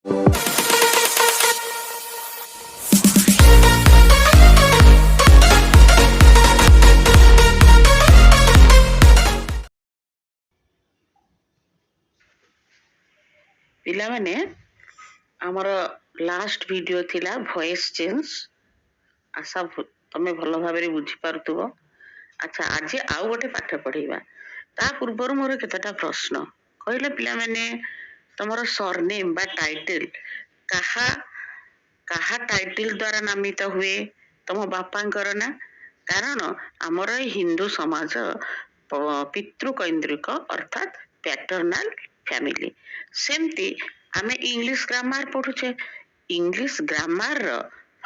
ପିଲାମାନେ ଆମର last video ଥିଲା ଭଏସ ଚେଞ୍ଜ। ଆଶା ତମେ ଭଲ ଭାବରେ ବୁଝିପାରୁଥିବ। ଆଚ୍ଛା, ଆଜି ଆଉ ଗୋଟେ ପାଠ ପଢେଇବା। ତା ପୂର୍ବରୁ ମୋର କେତେଟା ପ୍ରଶ୍ନ। କହିଲେ ପିଲାମାନେ, ତମର ସରନେମ୍ ବା ଟାଇଟେଲ କାହା କାହା ଟାଇଟେଲ ଦ୍ଵାରା ନାମିତ ହୁଏ? ତମ ବାପାଙ୍କର ନା। କାରଣ ଆମର ଏଇ ହିନ୍ଦୁ ସମାଜ ପିତୃକୈନ୍ଦ୍ରିକ ଅର୍ଥାତ୍ ପ୍ୟାଟର୍ନାଲ ଫ୍ୟାମିଲି। ସେମିତି ଆମେ ଇଂଲିଶ ଗ୍ରାମାର ପଢୁଛେ। ଇଂଲିଶ ଗ୍ରାମାର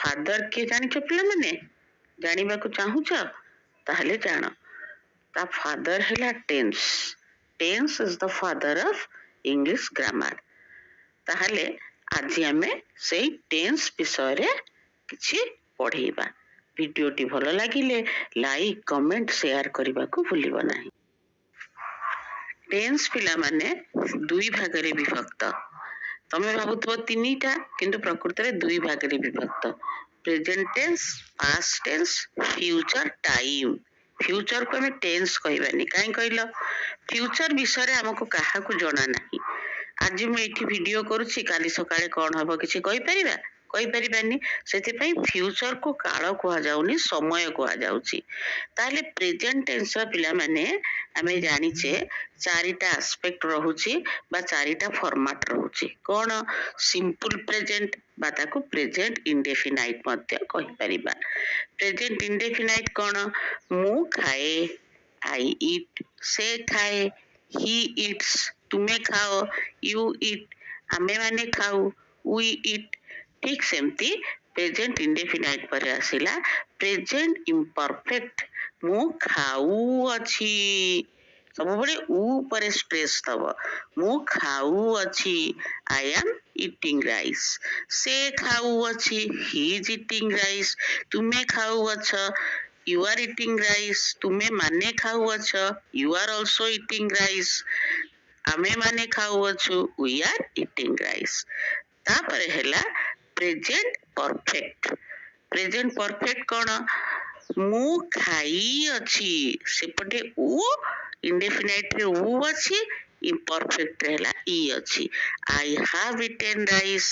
ଫାଦର କିଏ ଜାଣିଛ ପିଲାମାନେ? ଜାଣିବାକୁ ଚାହୁଁଛ? ତାହେଲେ ଜାଣ, ତା ଫାଦର ହେଲା tense. Tense is the father of English grammar. ତାହେଲେ ଆଜି ଆମେ ସେଇ ଟେନ୍ସ ବିଷୟରେ କିଛି ପଢେଇବା। ଭିଡିଓଟି ଭଲ ଲାଗିଲେ ଲାଇକ୍, କମେଣ୍ଟ, ସେୟାର କରିବାକୁ ଭୁଲିବ ନାହିଁ। ଟେନ୍ସ ପିଲାମାନେ ଦୁଇ ଭାଗରେ ବିଭକ୍ତ। ତମେ ଭାବୁଥିବ ତିନିଟା, କିନ୍ତୁ ପ୍ରକୃତରେ ଦୁଇ ଭାଗରେ ବିଭକ୍ତ। Present tense, past tense, future time. ଫ୍ୟୁଚରକୁ ଆମେ ଟେନ୍ସ କହିବାନି। କାହିଁ କହିଲ? ଫ୍ୟୁଚର ବିଷୟରେ ଆମକୁ କାହାକୁ ଜଣା ନାହିଁ। ଆଜି ମୁଁ ଏଇଠି ଭିଡିଓ କରୁଛି, କାଲି ସକାଳେ କଣ ହବ କିଛି କହିପାରିବା? କହିପାରିବାନି। ସେଥିପାଇଁ ଫ୍ୟୁଚରକୁ କାଳ କୁହାଯାଉନି, ସମୟ କୁହାଯାଉଛି। ତାହେଲେ ପ୍ରେଜେଣ୍ଟ ଟେନ୍ସର ପିଲାମାନେ ଆମେ ଜାଣିଛେ ଚାରିଟା ଆସ୍ପେକ୍ଟ ରହୁଛି ବା ଚାରିଟା ଫର୍ମାଟ ରହୁଛି। କଣ? ସିମ୍ପଲ ପ୍ରେଜେଣ୍ଟ ବା ତାକୁ ପ୍ରେଜେଣ୍ଟ ଇନଡେଫିନାଇଟ ମଧ୍ୟ କହିପାରିବା। ପ୍ରେଜେଣ୍ଟ ଇନଡେଫିନାଇଟ କଣ? ମୁଁ ଖାଏ, ଆଇ ଇଟ୍। ସେ ଖାଏ, ହି ଇଟ୍ସ। ତୁମେ ଖାଅ, ୟୁ ଇଟ୍। ଆମେ ମାନେ ଖାଉ, ୱି ଇଟ୍। ଠିକ ସେମିତି ପ୍ରେଜେଣ୍ଟ ଇନଡେଫିନାଇଟ ପରେ ଆସିଲା ପ୍ରେଜେଣ୍ଟ ଇମ୍ପରଫେକ୍ଟ। ମୁଁ ଖାଉଅଛି। ସବୁବେଳେ ଉ ଉପରେ ଷ୍ଟ୍ରେସ ଦବ। ମୁଁ ଖାଉଅଛି, ଆଇ ଆମ୍ ଇଟିଂ ରାଇସ୍। ସେ ଖାଉଅଛି, ହି ଇଜ ଇଟିଂ ରାଇସ୍। ତୁମେ ଖାଉଅଛ, ୟୁ ଆର୍ ଇଟିଂ ରାଇସ୍। ତୁମେ ମାନେ ଖାଉଅଛ, you are also eating rice. ଆମେ ମାନେ ଖାଉଅଛୁ, ୱି ଆର୍ ଇଟିଂ ରାଇସ୍। ତାପରେ ହେଲା ପ୍ରେଜେଣ୍ଟ ପରଫେକ୍ଟ। ପ୍ରେଜେଣ୍ଟ ପରଫେକ୍ଟ କଣ? ମୁଁ ଖାଇଅଛି। ସେପଟେ ଉ, ଇନଡେଫିନାଇଟରେ ଉ ଅଛି, ଇମ୍ପରଫେକ୍ଟରେ ହେଲା ଇ ଅଛି। I have eaten rice.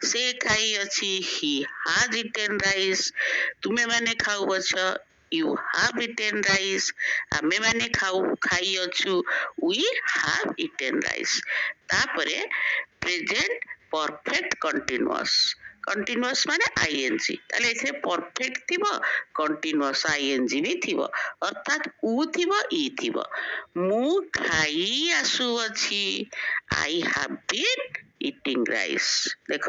ସେ ଖାଇଅଛି, ହି ହାଜ୍ ଇଟେନ୍ ରାଇସ୍। ତୁମେ ମାନେ ଖାଉଅଛ, ୟୁ ହାଭ୍ ଇଟେନ୍ ରାଇସ୍। ଆମେ ମାନେ ଖାଇଅଛୁ, ୱି ହାଭ୍ ଇଟେନ୍ ରାଇସ୍। ତାପରେ ପ୍ରେଜେଣ୍ଟ ପରଫେକ୍ଟ କଣ୍ଟିନ୍ୟୁଅସ୍। କଣ୍ଟିନ୍ୟୁଅସ୍ ମାନେ ଆଇଏନଜି। ତାହେଲେ ଏଥିରେ ପରଫେକ୍ଟ ଥିବ, କଣ୍ଟିନ୍ୟୁଅସ୍ ଆଇଏନଜି ବି ଥିବ, ଅର୍ଥାତ୍ ଉ ଥିବ, ଇ ଥିବ। ମୁଁ ଖାଇ ଆସୁଅଛି, I have been eating rice. ଦେଖ,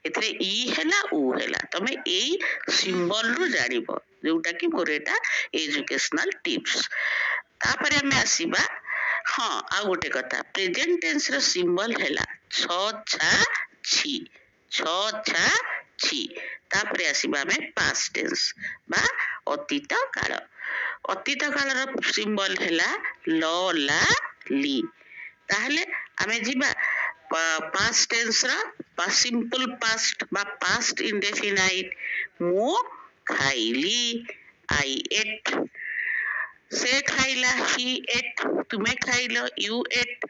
ଏଥିରେ ଇ ହେଲା, ଉ ହେଲା। ତମେ ଏଇ ସିମ୍ବଲରୁ ଜାଣିବ, ଯୋଉଟା କି ମୋର ଏଟା ଏଜୁକେଶନାଲ ଟିପ୍ସ। ତାପରେ ଆମେ ଆସିବା, ହଁ, ଆଉ ଗୋଟେ କଥା, ପ୍ରେଜେଣ୍ଟ ଟେନ୍ସର ସିମ୍ବଲ ହେଲା ଛ ଛା ଛି। ଛ ଛା ଛି। ତାପରେ ଆସିବା ଆମେ ପାଷ୍ଟ ଟେନ୍ସ ବା ଅତୀତ କାଳ। ଅତୀତ କାଳର ସିମ୍ବଲ ହେଲା ଲ ଲା ଲି। ତାହେଲେ ଆମେ ଯିବା ପାଷ୍ଟ ଟେନ୍ସର ସିମ୍ପଲ ପାଷ୍ଟ ବା ପାଷ୍ଟ ଇନଡେଫିନାଇଟ। ମୁଁ ଖାଇଲି, ଆଇ ଏଟ୍। ସେ ଖାଇଲା, ହି ଏଟ୍। ତୁମେ ଖାଇଲ, ୟୁ ଏଟ୍।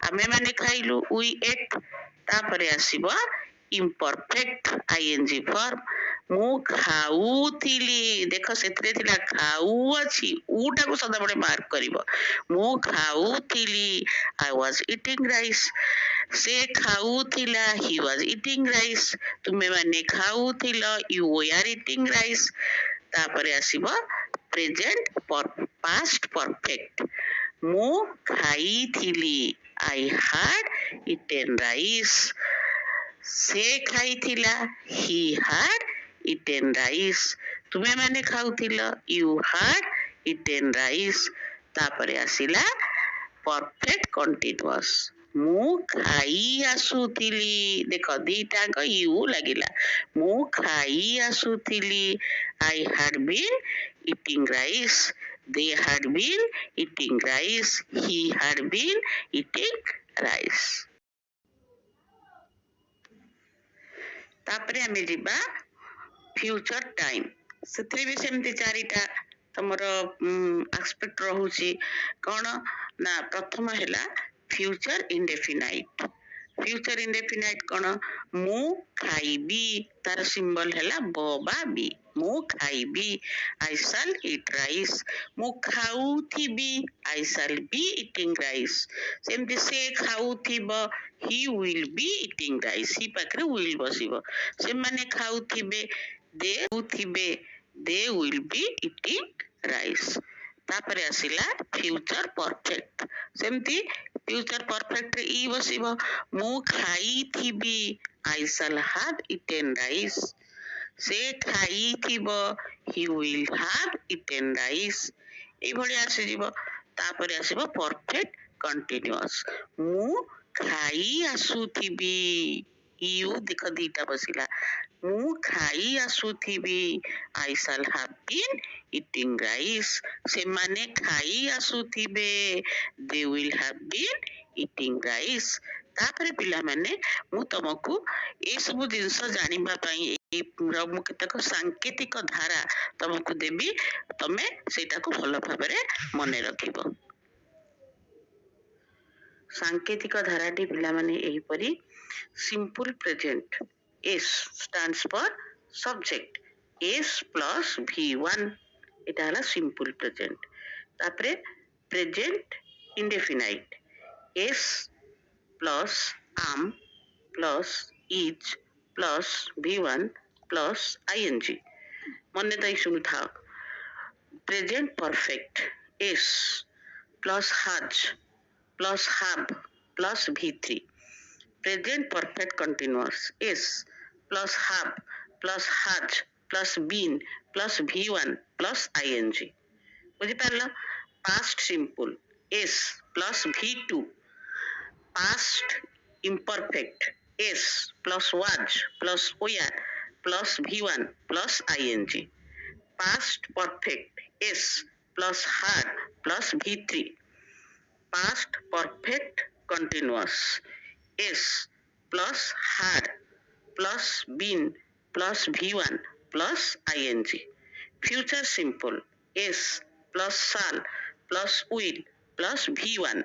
ଆମେ ମାନେ ଖାଇଲୁ, ୱି ଏଟ୍। ତାପରେ ଆସିବ ଇମ୍ପରଫେକ୍ଟ ଆଇଏନଜି ଫର୍ମ। ମୁଁ ଖାଉଥିଲି। ଦେଖ, ସେଥିରେ ଥିଲା ଖାଉଅଛି, ଉ ଟାକୁ ସଦାବେଳେ ମାର୍କ କରିବ। ମୁଁ ଖାଉଥିଲି, ଆଇ ୱାଜ ଇଟିଂ ରାଇସ୍। ସେ ଖାଉଥିଲା, ହି ୱାଜ ଇଟିଂ ରାଇସ୍। ତୁମେ ମାନେ ଖାଉଥିଲ, ୟୁ ୱେଆର ଇଟିଂ ରାଇସ୍। ତାପରେ ଆସିବ ପ୍ରେଜେଣ୍ଟ ପାଷ୍ଟ ପରଫେକ୍ଟ। ମୁଁ ଖାଇଥିଲି, ଆଇ ହାଡ୍ ଇଟେନ୍ ରାଇସ୍। ସେ ଖାଇଥିଲା, ହି ହାଡ୍ ଇଟେନ୍ ରାଇସ୍। ତୁମେ ମାନେ ଖାଉଥିଲ, ୟୁ ହାଡ୍ ଇଟେନ୍ ରାଇସ୍। ତାପରେ ଆସିଲା ପରଫେକ୍ଟ କଣ୍ଟିନ୍ୟୁଅସ୍। ମୁଁ ଖାଇ ଆସୁଥିଲି। ଦେଖ, ଦିଟାଙ୍କ ୟୁ ଲାଗିଲା। ମୁଁ ଖାଇ ଆସୁଥିଲି, I had been eating rice. They had been eating rice. He had been eating rice. तापरे आमे जिबा फ्यूचर टाइम से भी सेमती चारिटा तमर एस्पेक्ट रहुची कौन ना प्रथम हैला फ्यूचर इंडेफिनाइट फ्यूचर इंडेफिनाइट कौन मु खाइबी तार सिंबल हैला ब बा बी मु खाइबी आई शैल ईट राइस मु खाउथिबी I shall be eating rice सेमती से खाउथिबो he will be eating rice he पाखरे विल बसिबो से माने खाउथिबे they will be eating rice तापरे आसिला फ्यूचर परफेक्ट सेमती फ्यूचर परफेक्ट रे ई बसिबो मु खाइथिबी I shall have eaten rice से खाइथिबो he will have eaten rice ए भली आसी जिवो तापरे आसीबो परफेक्ट कंटीन्यूअस मु खाई आसुथिबी यू देख दीटा बसिला मु खाई आसुथिबी I shall have been eating rice से माने खाई आसुथिबे they will have been eating rice तापरे पिला माने मु तुमको ए सब जिंस जानिबा पई ए मु केतक सांकेतिक धारा तुमको देबी तमे सेटा को भलो भाबरे मने रखिबो सांकेतिक धाराटी पिला माने एही परी simple present S stands for subject S plus V1 इटा हला सिंपल प्रेजेंट तापरे present indefinite S plus am plus is plus V1 plus ing मने तई सुनु था present perfect S plus has plus have plus V3 present perfect continuous S plus have plus has plus been plus V1 plus ing बुझी पारला past simple S plus V2 past imperfect S plus was plus were plus V1 plus ing past perfect S plus had plus V3 past perfect continuous S plus had plus been plus V1 plus ing future simple S plus shall plus will plus V1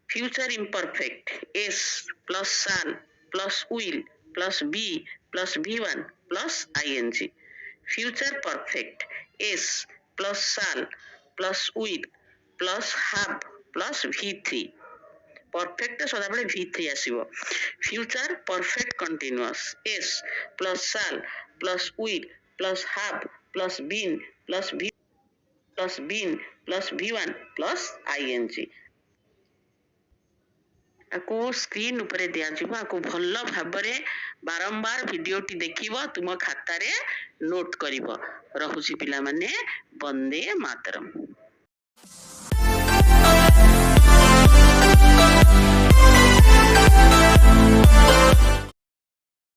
future imperfect S plus shall plus will plus B plus V1 plus ing future perfect S plus shall plus will plus have plus V3 perfect सदा बेले V3 आसीबो future perfect continuous S plus shall plus will plus have plus been plus V1 plus ing आको screen ऊपर दिया जिबो आको भल्लो भाबरे बारंबार वीडियोटी देखिबो तुम खाता रे नोट करिवो रहुची पिला माने वंदे मातरम।